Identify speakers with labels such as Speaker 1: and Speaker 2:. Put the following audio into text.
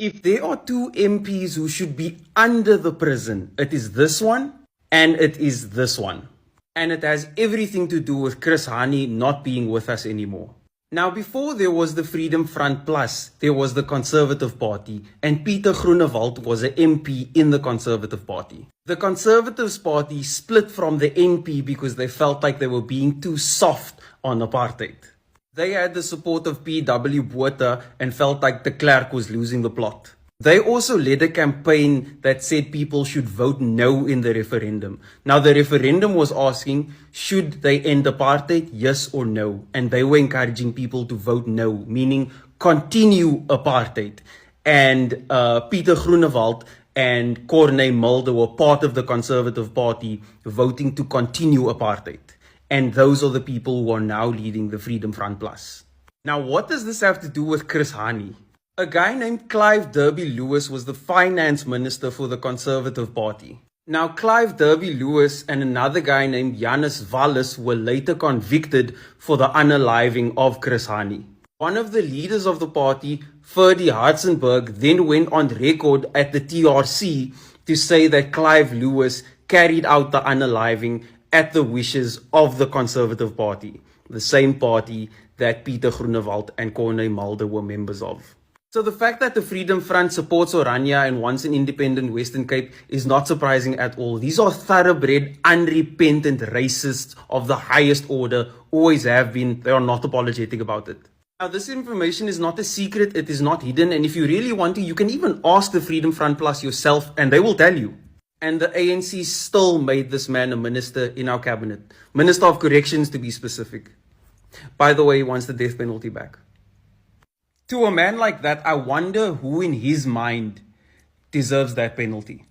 Speaker 1: If there are two MPs who should be under the prison, it is this one and it is this one. And it has everything to do with Chris Hani not being with us anymore. Now, before there was the Freedom Front Plus, there was the Conservative Party, and Pieter Groenewald was an MP in the Conservative Party. The Conservatives Party split from the NP because they felt like they were being too soft on apartheid. They had the support of P.W. Botha and felt like de Klerk was losing the plot. They also led a campaign that said people should vote no in the referendum. Now, the referendum was asking, should they end apartheid, yes or no? And they were encouraging people to vote no, meaning continue apartheid. And Pieter Groenewald and Corne Mulder were part of the Conservative Party voting to continue apartheid. And those are the people who are now leading the Freedom Front Plus. Now, what does this have to do with Chris Hani? A guy named Clive Derby-Lewis was the finance minister for the Conservative Party. Now, Clive Derby-Lewis and another guy named Janus Wallis were later convicted for the unaliving of Chris Hani. One of the leaders of the party, Ferdy Hartzenberg, then went on record at the TRC to say that Clive Lewis carried out the unaliving at the wishes of the Conservative Party, the same party that Pieter Groenewald and Corne Mulder were members of. So the fact that the Freedom Front supports Oranje and wants an independent Western Cape is not surprising at all. These are thoroughbred, unrepentant racists of the highest order, always have been. They are not apologetic about it. Now, this information is not a secret, it is not hidden, and if you really want to, you can even ask the Freedom Front Plus yourself, and they will tell you. And the ANC still made this man a minister in our cabinet. Minister of Corrections, to be specific. By the way, he wants the death penalty back. To a man like that, I wonder who in his mind deserves that penalty.